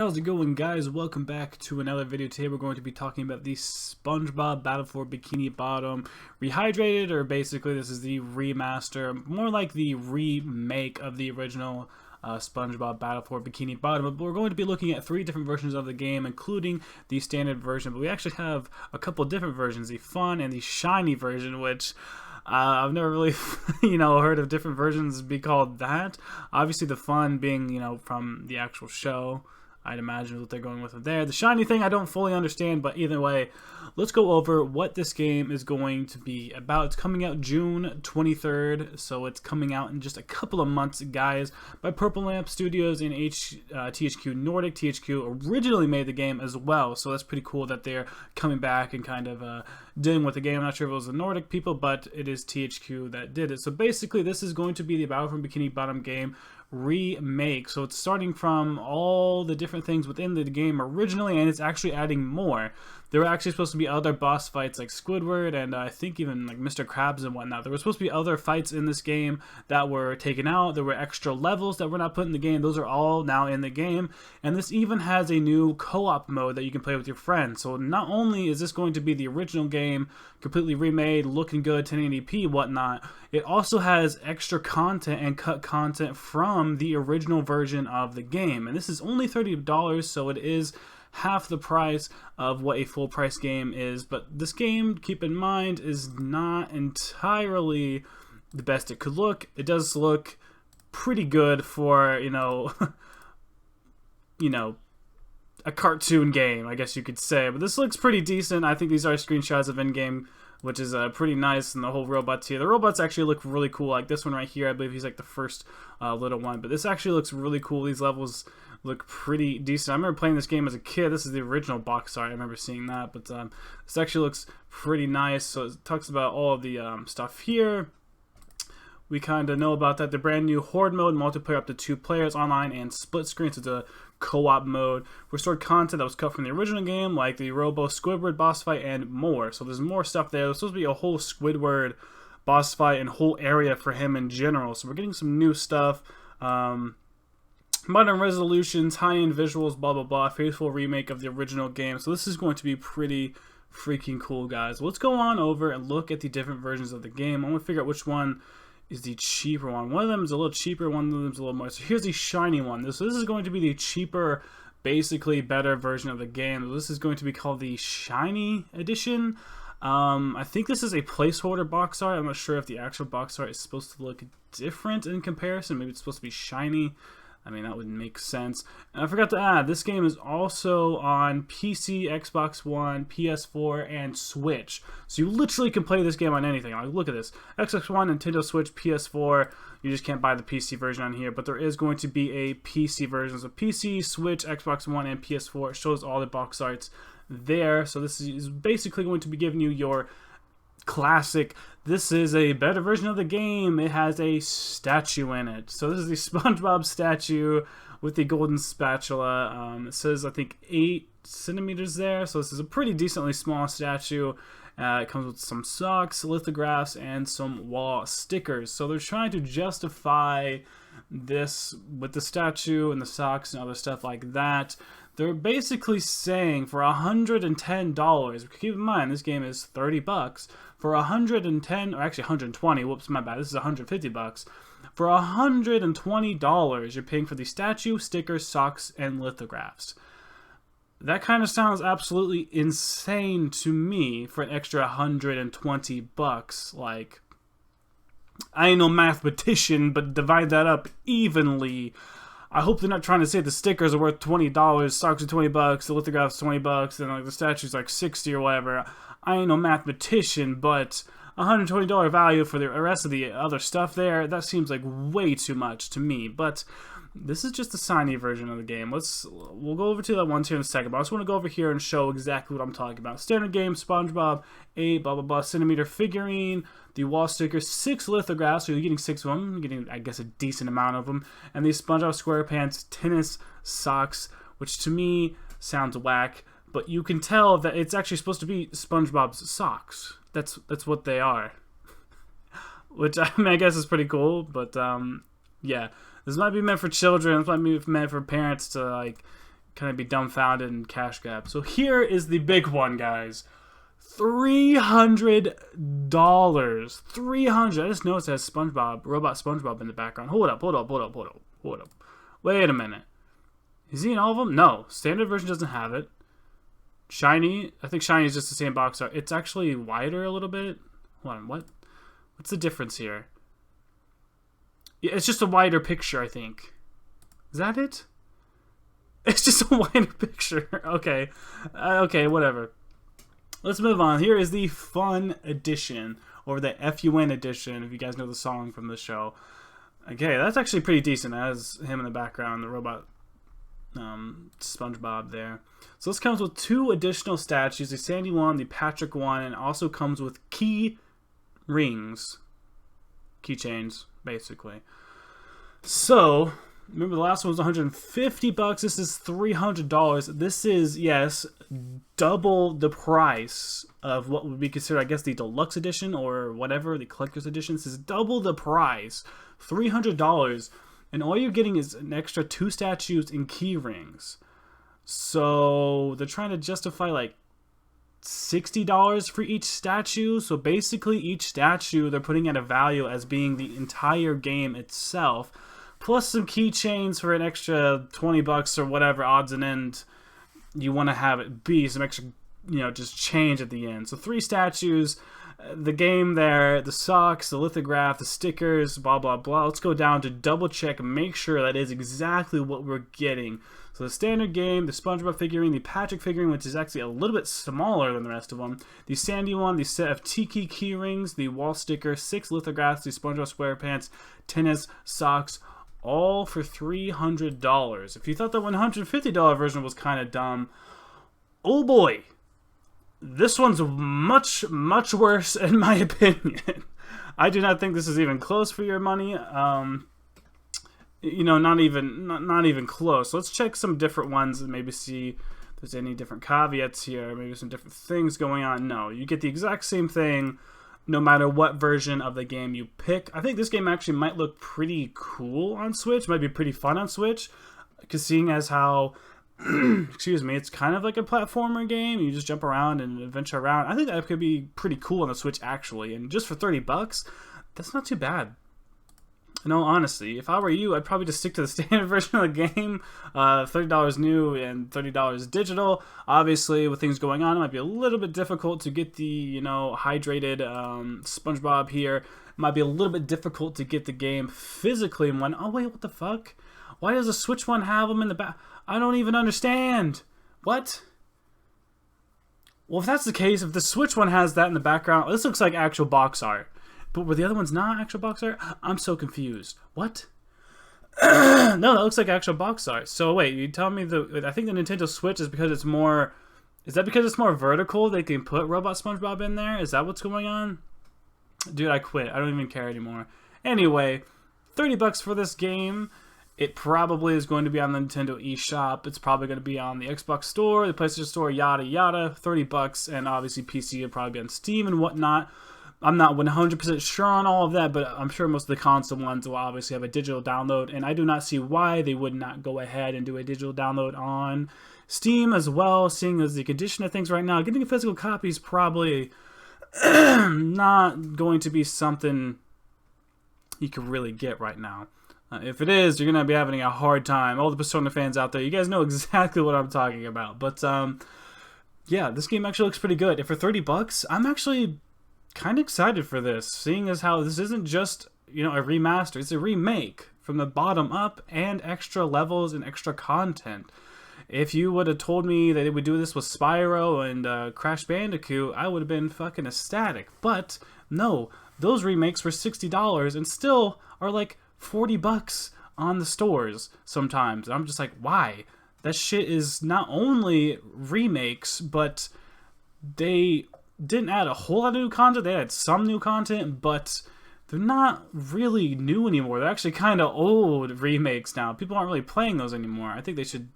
How's it going, guys? Welcome back to another video. Today we're going to be talking about the SpongeBob Battle for Bikini Bottom Rehydrated, or basically this is the remaster, more like the remake of the original SpongeBob Battle for Bikini Bottom. But we're going to be looking at 3 different versions of the game, including the standard version, but we actually have a couple different versions, the fun and the shiny version, which I've never really, heard of different versions be called that. Obviously the fun being, from the actual show. I'd imagine what they're going with there. The shiny thing I don't fully understand, but either way, let's go over what this game is going to be about. It's coming out June 23rd, so it's coming out in just a couple of months, guys, by Purple Lamp Studios and THQ Nordic. THQ originally made the game as well, so that's pretty cool that they're coming back and kind of dealing with the game. I'm not sure if it was the Nordic people, but it is THQ that did it. So basically, this is going to be the Battle from Bikini Bottom game remake. So it's starting from all the different things within the game originally, and it's actually adding more. There were actually supposed to be other boss fights like Squidward and I think even like Mr. Krabs and whatnot. There were supposed to be other fights in this game that were taken out. There were extra levels that were not put in the game. Those are all now in the game, and this even has a new co-op mode that you can play with your friends. So not only is this going to be the original game completely remade, looking good, 1080p, whatnot, it also has extra content and cut content from the original version of the game. And this is only $30, so it is half the price of what a full price game is. But this game, keep in mind, is not entirely the best it could look. It does look pretty good for, a cartoon game, I guess you could say. But this looks pretty decent. I think these are screenshots of in-game, which is pretty nice, and the whole robots here. The robots actually look really cool. Like this one right here, I believe he's like the first little one. But this actually looks really cool. These levels look pretty decent. I remember playing this game as a kid. This is the original box art. I remember seeing that. But this actually looks pretty nice. So it talks about all of the stuff here. We kind of know about that. The brand new Horde mode, multiplayer up to 2 players, online and split screen. So it's a co-op mode. Restored content that was cut from the original game, like the Robo Squidward boss fight and more. So there's more stuff there. There's supposed to be a whole Squidward boss fight and whole area for him in general. So we're getting some new stuff. Modern resolutions, high-end visuals, blah, blah, blah. Faithful remake of the original game. So this is going to be pretty freaking cool, guys. Let's go on over and look at the different versions of the game. I want to figure out which one is the cheaper one. One of them is a little cheaper, one of them is a little more. So here's the shiny one. So this is going to be the cheaper, basically better version of the game. This is going to be called the Shiny Edition. I think this is a placeholder box art. I'm not sure if the actual box art is supposed to look different in comparison. Maybe it's supposed to be shiny. I mean, that would make sense. And I forgot to add, this game is also on PC, Xbox One, PS4, and Switch. So you literally can play this game on anything. Like, look at this. Xbox One, Nintendo Switch, PS4. You just can't buy the PC version on here. But there is going to be a PC version. So PC, Switch, Xbox One, and PS4. It shows all the box arts there. So this is basically going to be giving you your classic. This is a better version of the game. It has a statue in it. So this is the SpongeBob statue with the golden spatula. It says, I think, 8 centimeters there. So this is a pretty decently small statue. It comes with some socks, lithographs, and some wall stickers. So they're trying to justify this with the statue and the socks and other stuff like that. They're basically saying for $110, keep in mind this game is $30, for 110, or actually 120, whoops, my bad, this is 150 bucks. For $120, you're paying for the statue, stickers, socks, and lithographs. That kind of sounds absolutely insane to me for an extra 120 bucks. Like, I ain't no mathematician, but divide that up evenly. I hope they're not trying to say the stickers are worth $20, socks are 20 bucks, the lithographs 20 bucks, and like the statue's like 60 or whatever. I ain't no mathematician, but $120 value for the rest of the other stuff there, that seems like way too much to me. But this is just the shiny version of the game. We'll go over to that ones here in a second, but I just want to go over here and show exactly what I'm talking about. Standard game, SpongeBob, 8 blah blah blah centimeter figurine, the wall stickers, 6 lithographs, so you're getting 6 of them, you're getting, I guess, a decent amount of them, and these SpongeBob SquarePants tennis socks, which to me sounds whack, but you can tell that it's actually supposed to be SpongeBob's socks. That's what they are. Which, I mean, I guess is pretty cool, but yeah. This might be meant for children. This might be meant for parents to, like, kind of be dumbfounded and cash grab. So here is the big one, guys. $300. $300. I just noticed it has SpongeBob, Robot SpongeBob in the background. Hold up. Wait a minute. Is he in all of them? No. Standard version doesn't have it. Shiny. I think Shiny is just the same box art. It's actually wider a little bit. Hold on. What? What's the difference here? Yeah, it's just a wider picture, I think. Is that it? It's just a wider picture. Okay. Okay, whatever. Let's move on. Here is the Fun Edition, or the FUN Edition, if you guys know the song from the show. Okay, that's actually pretty decent. It has him in the background, the robot SpongeBob there. So this comes with 2 additional statues, the Sandy one, the Patrick one, and also comes with key rings. Keychains, basically. So, remember the last one was $150. This is $300. This is, yes, double the price of what would be considered, I guess, the deluxe edition or whatever, the collector's edition. This is double the price, $300, and all you're getting is an extra 2 statues and key rings. So they're trying to justify like $60 for each statue. So basically each statue they're putting at a value as being the entire game itself, plus some keychains for an extra $20 or whatever odds and end you want to have it be, some extra, just change at the end. So 3 statues, the game there, the socks, the lithograph, the stickers, blah blah blah. Let's go down to double check and make sure that is exactly what we're getting. So the standard game, the SpongeBob figurine, the Patrick figurine, which is actually a little bit smaller than the rest of them, the Sandy one, the set of Tiki key rings, the wall sticker, 6 lithographs, the SpongeBob SquarePants, tennis, socks, all for $300. If you thought the $150 version was kind of dumb, oh boy, this one's much, much worse in my opinion. I do not think this is even close for your money. Not even close. So let's check some different ones and maybe see if there's any different caveats here, maybe some different things going on. No, you get the exact same thing no matter what version of the game you pick. I think this game actually might look pretty cool on Switch, might be pretty fun on Switch, because seeing as how excuse me, it's kind of like a platformer game. You just jump around and adventure around. I think that could be pretty cool on the Switch actually, and just for $30, that's not too bad. In all honesty, if I were you, I'd probably just stick to the standard version of the game. $30 new and $30 digital. Obviously, with things going on, it might be a little bit difficult to get the, hydrated SpongeBob here. It might be a little bit difficult to get the game physically in one. Oh, wait, what the fuck? Why does the Switch one have them in the back? I don't even understand. What? Well, if that's the case, if the Switch one has that in the background, this looks like actual box art. But were the other ones not actual box art? I'm so confused. What? No, that looks like actual box art. So wait, you tell me I think the Nintendo Switch is because it's more... Is that because it's more vertical? They can put Robot SpongeBob in there? Is that what's going on? Dude, I quit. I don't even care anymore. Anyway, $30 for this game. It probably is going to be on the Nintendo eShop. It's probably going to be on the Xbox Store, the PlayStation Store, yada yada. $30, and obviously PC will probably be on Steam and whatnot. I'm not 100% sure on all of that, but I'm sure most of the console ones will obviously have a digital download, and I do not see why they would not go ahead and do a digital download on Steam as well, seeing as the condition of things right now. Getting a physical copy is probably not going to be something you can really get right now. If it is, you're going to be having a hard time. All the Persona fans out there, you guys know exactly what I'm talking about. But, yeah, this game actually looks pretty good. And for $30, I'm actually kind of excited for this, seeing as how this isn't just, a remaster. It's a remake from the bottom up and extra levels and extra content. If you would have told me that it would do this with Spyro and Crash Bandicoot, I would have been fucking ecstatic. But no, those remakes were $60 and still are like $40 on the stores sometimes. I'm just like, why? That shit is not only remakes, but they didn't add a whole lot of new content. They had some new content, but they're not really new anymore. They're actually kind of old remakes now. People aren't really playing those anymore. I think they should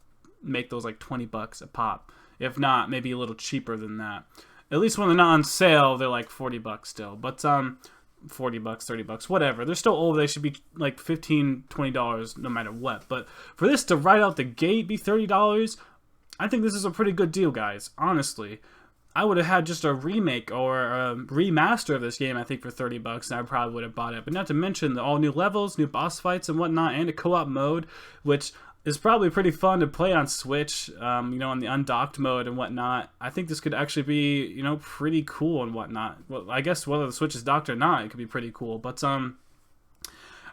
make those like $20 a pop. If not, maybe a little cheaper than that. At least when they're not on sale, they're like $40 still. But 40 bucks, 30 bucks, whatever. They're still old. They should be like $15, $20 no matter what. But for this to right out the gate be $30, I think this is a pretty good deal, guys. Honestly, I would have had just a remake or a remaster of this game, I think, for 30 bucks, and I probably would have bought it. But not to mention the all new levels, new boss fights and whatnot, and a co-op mode, which is probably pretty fun to play on Switch, you know, on the undocked mode and whatnot. I think this could actually be, you know, pretty cool and whatnot. Well, I guess whether the Switch is docked or not, it could be pretty cool. But I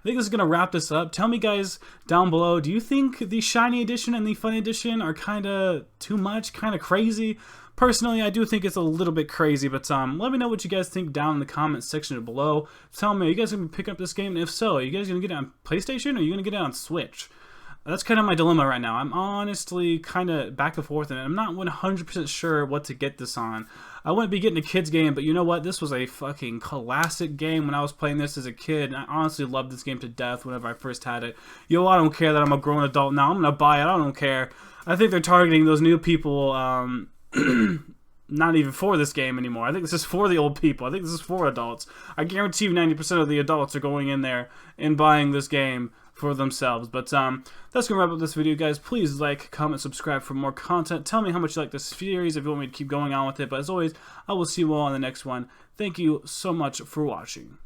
think this is going to wrap this up. Tell me, guys, down below, do you think the Shiny Edition and the Fun Edition are kind of too much, kind of crazy? Personally, I do think it's a little bit crazy, but let me know what you guys think down in the comments section below. Tell me, are you guys going to pick up this game? And if so, are you guys going to get it on PlayStation or are you going to get it on Switch? That's kind of my dilemma right now. I'm honestly kind of back and forth, and I'm not 100% sure what to get this on. I wouldn't be getting a kid's game, but you know what? This was a fucking classic game when I was playing this as a kid, and I honestly loved this game to death whenever I first had it. Yo, I don't care that I'm a grown adult now. I'm going to buy it. I don't care. I think they're targeting those new people, not even for this game anymore. I think this is for the old people. I think this is for adults. I guarantee you 90% of the adults are going in there and buying this game for themselves. But that's gonna wrap up this video, guys. Please like, comment, subscribe for more content. Tell me how much you like this series, if you want me to keep going on with it. But as always, I will see you all on the next one. Thank you so much for watching.